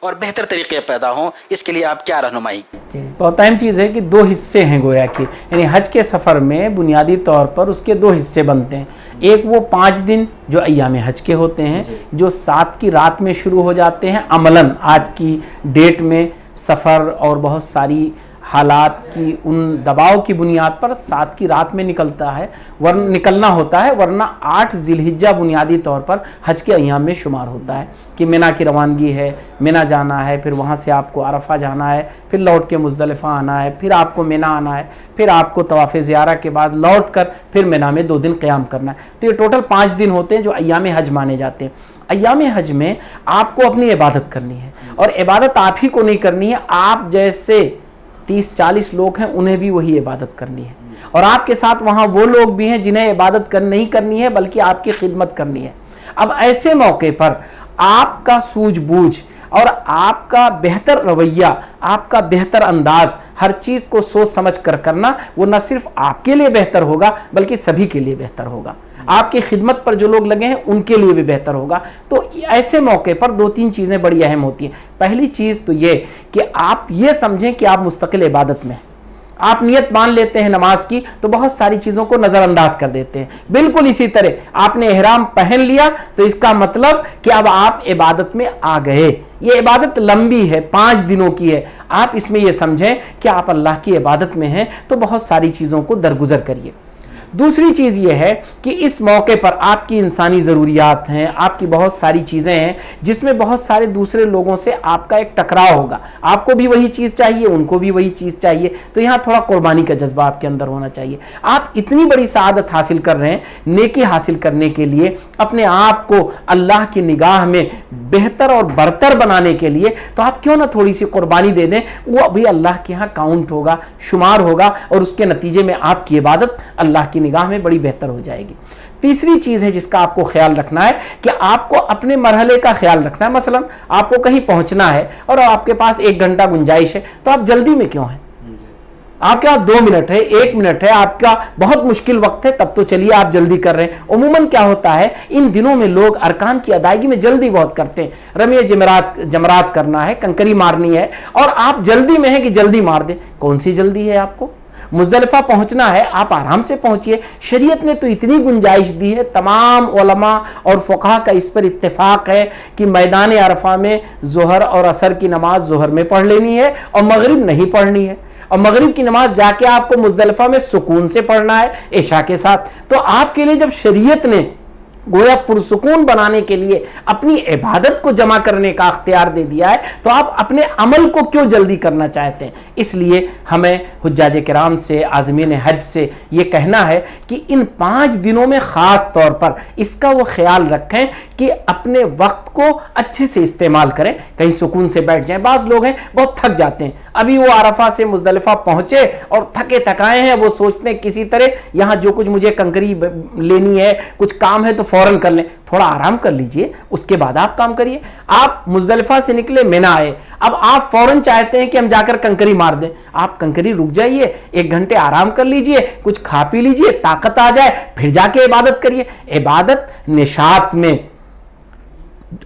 اور بہتر طریقے پیدا ہوں، اس کے لیے آپ کیا رہنمائی؟ بہت اہم چیز ہے کہ 2 حصے ہیں گویا کہ، یعنی حج کے سفر میں بنیادی طور پر اس کے 2 حصے بنتے ہیں۔ ایک وہ 5 دن جو ایام حج کے ہوتے ہیں، جو 7 کی رات میں شروع ہو جاتے ہیں عملاً آج کی ڈیٹ میں سفر اور بہت ساری حالات کی ان دباؤ کی بنیاد پر 7 کی رات میں نکلنا ہوتا ہے، ورنہ 8 ذی الحجہ بنیادی طور پر حج کے ایام میں شمار ہوتا ہے کہ منی کی روانگی ہے، منی جانا ہے، پھر وہاں سے آپ کو عرفہ جانا ہے، پھر لوٹ کے مزدلفہ آنا ہے، پھر آپ کو منی آنا ہے، پھر آپ کو طواف زیارہ کے بعد لوٹ کر پھر منی میں 2 دن قیام کرنا ہے۔ تو یہ ٹوٹل 5 دن ہوتے ہیں جو ایام حج مانے جاتے ہیں۔ ایام حج میں آپ کو اپنی عبادت کرنی ہے، اور عبادت آپ ہی کو نہیں کرنی ہے، آپ جیسے 30-40 لوگ ہیں انہیں بھی وہی عبادت کرنی ہے، اور آپ کے ساتھ وہاں وہ لوگ بھی ہیں جنہیں عبادت نہیں کرنی ہے بلکہ آپ کی خدمت کرنی ہے۔ اب ایسے موقع پر آپ کا سوجھ بوجھ اور آپ کا بہتر رویہ، آپ کا بہتر انداز، ہر چیز کو سوچ سمجھ کر کرنا، وہ نہ صرف آپ کے لیے بہتر ہوگا بلکہ سبھی کے لیے بہتر ہوگا، آپ کی خدمت پر جو لوگ لگے ہیں ان کے لیے بھی بہتر ہوگا۔ تو ایسے موقع پر 2-3 چیزیں بڑی اہم ہوتی ہیں۔ پہلی چیز تو یہ کہ آپ یہ سمجھیں کہ آپ مستقل عبادت میں ہیں۔ آپ نیت مان لیتے ہیں نماز کی تو بہت ساری چیزوں کو نظر انداز کر دیتے ہیں۔ بالکل اسی طرح آپ نے احرام پہن لیا تو اس کا مطلب کہ اب آپ عبادت میں آ گئے۔ یہ عبادت لمبی ہے، 5 دنوں کی ہے، آپ اس میں یہ سمجھیں کہ آپ اللہ کی عبادت میں ہیں تو بہت ساری چیزوں کو درگزر کریے۔ دوسری چیز یہ ہے کہ اس موقع پر آپ کی انسانی ضروریات ہیں، آپ کی بہت ساری چیزیں ہیں جس میں بہت سارے دوسرے لوگوں سے آپ کا ایک ٹکراؤ ہوگا، آپ کو بھی وہی چیز چاہیے، ان کو بھی وہی چیز چاہیے، تو یہاں تھوڑا قربانی کا جذبہ آپ کے اندر ہونا چاہیے۔ آپ اتنی بڑی سعادت حاصل کر رہے ہیں، نیکی حاصل کرنے کے لیے، اپنے آپ کو اللہ کی نگاہ میں بہتر اور برتر بنانے کے لیے، تو آپ کیوں نہ تھوڑی سی قربانی دے دیں، وہ بھی اللہ کے ہاں کاؤنٹ ہوگا، شمار ہوگا، اور اس کے نتیجے میں آپ کی عبادت اللہ کی نگاہ میں بڑی بہتر ہو جائے گی۔ تیسری چیز ہے جس کا آپ کو خیال رکھنا ہے کہ آپ کو اپنے مرحلے کا خیال رکھنا ہے۔ مثلا آپ کو کہیں پہنچنا ہے اور آپ کے پاس 1 گھنٹہ گنجائش ہے، تو آپ جلدی میں کیوں ہیں؟ آپ کے پاس 2 منٹ ہے، 1 منٹ ہے، آپ کا بہت مشکل وقت ہے، تب تو چلیے آپ جلدی کر رہے ہیں۔ عموماً کیا ہوتا ہے ان دنوں میں لوگ ارکان کی ادائیگی میں جلدی بہت کرتے ہیں، رمی جمرات کرنا ہے، کنکری مارنی ہے، اور آپ جلدی میں ہیں کہ جلدی مار دیں۔ کون سی جلدی ہے آپ کو؟ مزدلفہ پہنچنا ہے، آپ آرام سے پہنچیے۔ شریعت نے تو اتنی گنجائش دی ہے، تمام علماء اور فقہا کا اس پر اتفاق ہے کہ میدان عرفہ میں ظہر اور عصر کی نماز ظہر میں پڑھ لینی ہے اور مغرب نہیں پڑھنی ہے، اور مغرب کی نماز جا کے آپ کو مزدلفہ میں سکون سے پڑھنا ہے عشاء کے ساتھ۔ تو آپ کے لیے جب شریعت نے گویا پرسکون بنانے کے لیے اپنی عبادت کو جمع کرنے کا اختیار دے دیا ہے، تو آپ اپنے عمل کو کیوں جلدی کرنا چاہتے ہیں؟ اس لیے ہمیں حجاج کرام سے، عازمین حج سے یہ کہنا ہے کہ ان 5 دنوں میں خاص طور پر اس کا وہ خیال رکھیں کہ اپنے وقت کو اچھے سے استعمال کریں، کہیں سکون سے بیٹھ جائیں۔ بعض لوگ ہیں بہت تھک جاتے ہیں، ابھی وہ عرفہ سے مزدلفہ پہنچے اور تھکے تھکائے ہیں، وہ سوچتے ہیں کسی طرح یہاں جو کچھ مجھے کنکری لینی ہے، کچھ کام ہے تو فوراً کر لیں۔ تھوڑا آرام کر لیجئے، اس کے بعد آپ کام کریے۔ آپ مزدلفہ سے نکلے، منی آئے، اب آپ فوراً چاہتے ہیں کہ ہم جا کر کنکری مار دیں، آپ کنکری رک جائیے، 1 گھنٹے آرام کر لیجئے، کچھ کھا پی لیجئے، طاقت آ جائے، پھر جا کے عبادت کریے۔ عبادت نشاط میں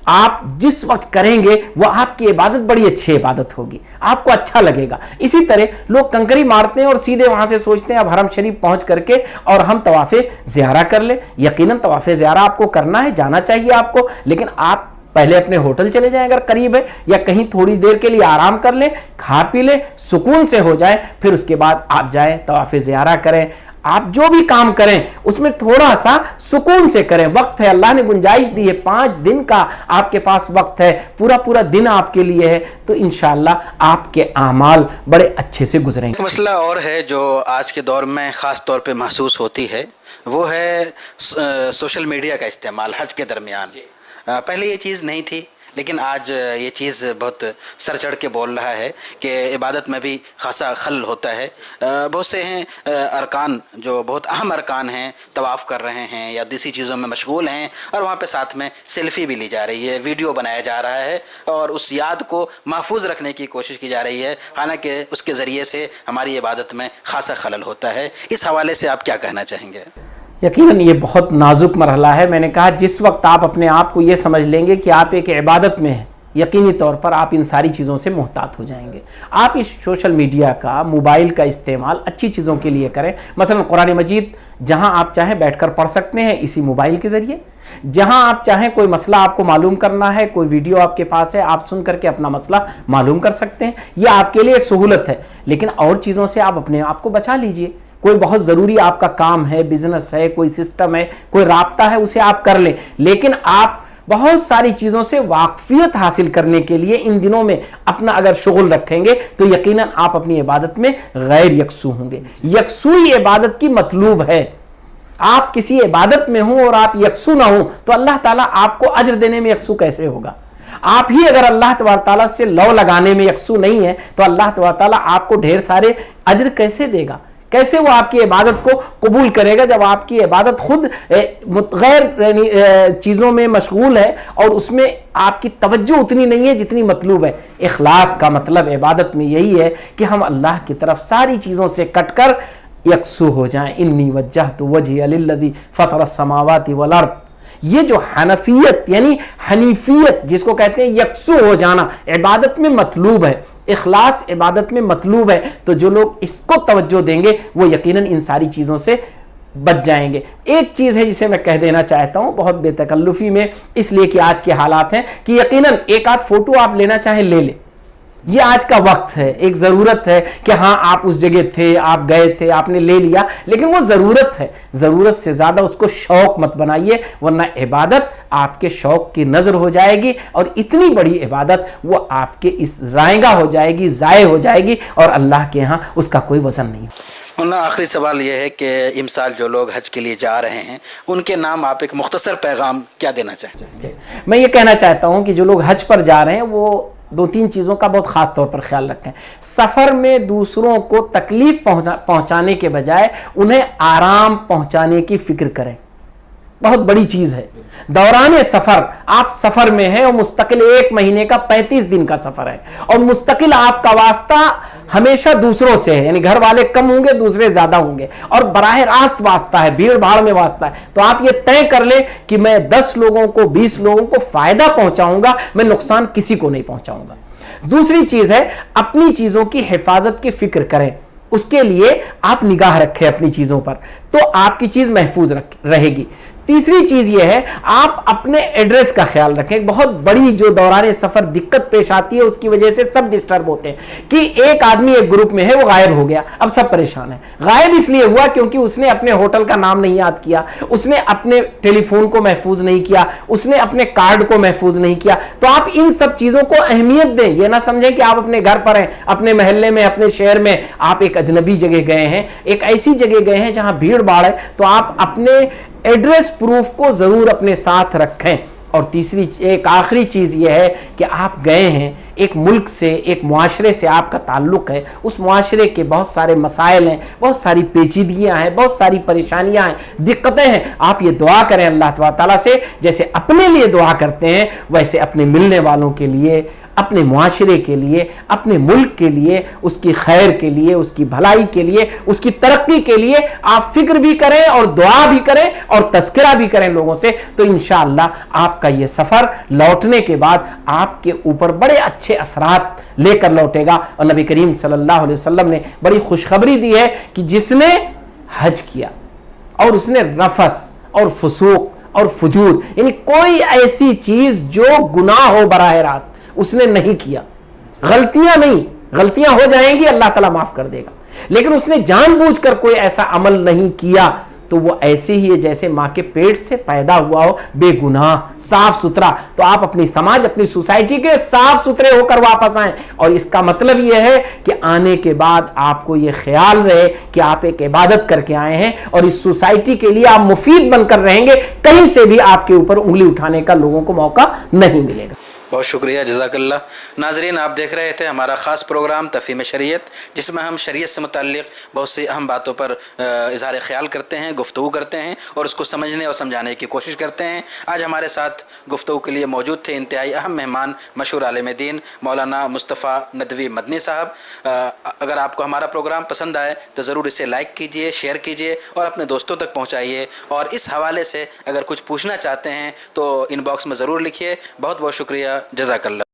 آپ جس وقت کریں گے وہ آپ کی عبادت بڑی اچھی عبادت ہوگی، آپ کو اچھا لگے گا۔ اسی طرح لوگ کنکری مارتے ہیں اور سیدھے وہاں سے سوچتے ہیں اب حرم شریف پہنچ کر کے اور ہم طواف زیارہ کر لیں۔ یقیناً طواف زیارہ آپ کو کرنا ہے، جانا چاہیے آپ کو، لیکن آپ پہلے اپنے ہوٹل چلے جائیں اگر قریب ہے، یا کہیں تھوڑی دیر کے لیے آرام کر لیں، کھا پی لیں، سکون سے ہو جائیں، پھر اس کے بعد آپ جائیں طواف زیارہ کریں۔ آپ جو بھی کام کریں اس میں تھوڑا سا سکون سے کریں، وقت ہے، اللہ نے گنجائش دی ہے، 5 دن کا آپ کے پاس وقت ہے، پورا دن آپ کے لیے ہے، تو انشاءاللہ آپ کے اعمال بڑے اچھے سے گزریں گے۔ مسئلہ اور ہے جو آج کے دور میں خاص طور پہ محسوس ہوتی ہے، وہ ہے سوشل میڈیا کا استعمال حج کے درمیان۔ پہلے یہ چیز نہیں تھی، لیکن آج یہ چیز بہت سر چڑھ کے بول رہا ہے کہ عبادت میں بھی خاصا خلل ہوتا ہے۔ بہت سے ہیں ارکان جو بہت اہم ارکان ہیں، طواف کر رہے ہیں یا دوسری چیزوں میں مشغول ہیں، اور وہاں پہ ساتھ میں سیلفی بھی لی جا رہی ہے، ویڈیو بنایا جا رہا ہے، اور اس یاد کو محفوظ رکھنے کی کوشش کی جا رہی ہے، حالانکہ اس کے ذریعے سے ہماری عبادت میں خاصا خلل ہوتا ہے۔ اس حوالے سے آپ کیا کہنا چاہیں گے؟ یقیناً یہ بہت نازک مرحلہ ہے۔ میں نے کہا جس وقت آپ اپنے آپ کو یہ سمجھ لیں گے کہ آپ ایک عبادت میں ہیں، یقینی طور پر آپ ان ساری چیزوں سے محتاط ہو جائیں گے۔ آپ اس سوشل میڈیا کا، موبائل کا استعمال اچھی چیزوں کے لیے کریں۔ مثلا قرآن مجید جہاں آپ چاہیں بیٹھ کر پڑھ سکتے ہیں اسی موبائل کے ذریعے، جہاں آپ چاہیں کوئی مسئلہ آپ کو معلوم کرنا ہے، کوئی ویڈیو آپ کے پاس ہے، آپ سن کر کے اپنا مسئلہ معلوم کر سکتے ہیں، یہ آپ کے لیے ایک سہولت ہے۔ لیکن اور چیزوں سے آپ اپنے آپ کو بچا لیجئے۔ کوئی بہت ضروری آپ کا کام ہے، بزنس ہے، کوئی سسٹم ہے، کوئی رابطہ ہے، اسے آپ کر لیں، لیکن آپ بہت ساری چیزوں سے واقفیت حاصل کرنے کے لیے ان دنوں میں اپنا اگر شغل رکھیں گے تو یقیناً آپ اپنی عبادت میں غیر یکسو ہوں گے۔ یکسوئی عبادت کی مطلوب ہے۔ آپ کسی عبادت میں ہوں اور آپ یکسو نہ ہوں تو اللہ تعالیٰ آپ کو اجر دینے میں یکسو کیسے ہوگا؟ آپ ہی اگر اللہ تبارک تعالیٰ سے لو لگانے میں یکسو نہیں ہے تو اللہ تبارک تعالیٰ آپ کو ڈھیر سارے اجر کیسے دے گا؟ کیسے وہ آپ کی عبادت کو قبول کرے گا جب آپ کی عبادت خود غیر چیزوں میں مشغول ہے اور اس میں آپ کی توجہ اتنی نہیں ہے جتنی مطلوب ہے۔ اخلاص کا مطلب عبادت میں یہی ہے کہ ہم اللہ کی طرف ساری چیزوں سے کٹ کر یکسو ہو جائیں۔ انی وجہت وجہی للذی فطر السماوات والارض، یہ جو حنفیت یعنی حنیفیت جس کو کہتے ہیں یکسو ہو جانا، عبادت میں مطلوب ہے، اخلاص عبادت میں مطلوب ہے، تو جو لوگ اس کو توجہ دیں گے وہ یقیناً ان ساری چیزوں سے بچ جائیں گے۔ ایک چیز ہے جسے میں کہہ دینا چاہتا ہوں بہت بے تکلفی میں، اس لیے کہ آج کے حالات ہیں کہ یقیناً ایک آدھ فوٹو آپ لینا چاہیں لے لیں، یہ آج کا وقت ہے، ایک ضرورت ہے کہ ہاں آپ اس جگہ تھے، آپ گئے تھے، آپ نے لے لیا، لیکن وہ ضرورت ہے، ضرورت سے زیادہ اس کو شوق مت بنائیے، ورنہ عبادت آپ کے شوق کی نظر ہو جائے گی اور اتنی بڑی عبادت وہ آپ کے اس رائگاں ہو جائے گی، ضائع ہو جائے گی اور اللہ کے ہاں اس کا کوئی وزن نہیں۔ آخری سوال یہ ہے کہ امسال جو لوگ حج کے لیے جا رہے ہیں ان کے نام آپ ایک مختصر پیغام کیا دینا چاہتے ہیں؟ میں یہ کہنا چاہتا ہوں کہ جو لوگ حج پر جا رہے ہیں وہ دو تین چیزوں کا بہت خاص طور پر خیال رکھیں۔ سفر میں دوسروں کو تکلیف پہنچانے کے بجائے انہیں آرام پہنچانے کی فکر کریں، بہت بڑی چیز ہے۔ دوران سفر آپ سفر میں ہیں اور مستقل 1 مہینے کا 35 دن کا سفر ہے اور مستقل آپ کا واسطہ ہمیشہ دوسروں سے ہے، یعنی گھر والے کم ہوں گے دوسرے زیادہ ہوں گے اور براہ راست واسطہ ہے، بھیڑ بھاڑ میں واسطہ ہے، تو آپ یہ طے کر لیں کہ میں 10 لوگوں کو 20 لوگوں کو فائدہ پہنچاؤں گا، میں نقصان کسی کو نہیں پہنچاؤں گا۔ دوسری چیز ہے اپنی چیزوں کی حفاظت کی فکر کریں، اس کے لیے آپ نگاہ رکھیں اپنی چیزوں پر تو آپ کی چیز محفوظ رہے گی۔ تیسری چیز یہ ہے آپ اپنے ایڈریس کا خیال رکھیں۔ بہت بڑی جو دوران سفر دقت پیش آتی ہے اس کی وجہ سے سب ڈسٹرب ہوتے ہیں کہ ایک آدمی ایک گروپ میں ہے وہ غائب ہو گیا، اب سب پریشان ہیں۔ غائب اس لیے ہوا کیونکہ اس نے اپنے ہوٹل کا نام نہیں یاد کیا، اس نے اپنے ٹیلی فون کو محفوظ نہیں کیا، اس نے اپنے کارڈ کو محفوظ نہیں کیا۔ تو آپ ان سب چیزوں کو اہمیت دیں، یہ نہ سمجھیں کہ آپ اپنے گھر پر ہیں، اپنے محلے میں، اپنے شہر میں، آپ ایک اجنبی جگہ گئے ہیں، ایک ایسی جگہ گئے ہیں جہاں بھیڑ بھاڑ ہے، تو آپ اپنے ایڈریس پروف کو ضرور اپنے ساتھ رکھیں۔ اور تیسری ایک آخری چیز یہ ہے کہ آپ گئے ہیں ایک ملک سے، ایک معاشرے سے آپ کا تعلق ہے، اس معاشرے کے بہت سارے مسائل ہیں، بہت ساری پیچیدگیاں ہیں، بہت ساری پریشانیاں ہیں، دقتیں ہیں۔ آپ یہ دعا کریں اللہ تعالیٰ سے، جیسے اپنے لیے دعا کرتے ہیں ویسے اپنے ملنے والوں کے لیے، اپنے معاشرے کے لیے، اپنے ملک کے لیے، اس کی خیر کے لیے، اس کی بھلائی کے لیے، اس کی ترقی کے لیے آپ فکر بھی کریں اور دعا بھی کریں اور تذکرہ بھی کریں لوگوں سے، تو انشاءاللہ آپ کا یہ سفر لوٹنے کے بعد آپ کے اوپر بڑے اچھے اثرات لے کر لوٹے گا۔ اور نبی کریم صلی اللہ علیہ وسلم نے بڑی خوشخبری دی ہے کہ جس نے حج کیا اور اس نے رفث اور فسوق اور فجور یعنی کوئی ایسی چیز جو گناہ ہو براہ راست اس نے نہیں کیا، غلطیاں نہیں، غلطیاں ہو جائیں گی اللہ تعالیٰ معاف کر دے گا، لیکن اس نے جان بوجھ کر کوئی ایسا عمل نہیں کیا تو وہ ایسے ہی ہے جیسے ماں کے پیٹ سے پیدا ہوا ہو، بے گناہ، صاف ستھرا۔ تو آپ اپنی سماج، اپنی سوسائٹی کے صاف ستھرے ہو کر واپس آئیں، اور اس کا مطلب یہ ہے کہ آنے کے بعد آپ کو یہ خیال رہے کہ آپ ایک عبادت کر کے آئے ہیں اور اس سوسائٹی کے لیے آپ مفید بن کر رہیں گے، کہیں سے بھی آپ کے اوپر انگلی اٹھانے کا لوگوں کو موقع نہیں ملے گا۔ بہت شکریہ، جزاک اللہ۔ ناظرین، آپ دیکھ رہے تھے ہمارا خاص پروگرام تفہیم شریعت، جس میں ہم شریعت سے متعلق بہت سی اہم باتوں پر اظہار خیال کرتے ہیں، گفتگو کرتے ہیں اور اس کو سمجھنے اور سمجھانے کی کوشش کرتے ہیں۔ آج ہمارے ساتھ گفتگو کے لیے موجود تھے انتہائی اہم مہمان، مشہور عالم دین مولانا مصطفیٰ ندوی مدنی صاحب۔ اگر آپ کو ہمارا پروگرام پسند آئے تو ضرور اسے لائک کیجئے، شیئر کیجئے اور اپنے دوستوں تک پہنچائیے، اور اس حوالے سے اگر کچھ پوچھنا چاہتے ہیں تو ان باکس میں ضرور لکھیے۔ بہت بہت شکریہ، جزاک اللہ۔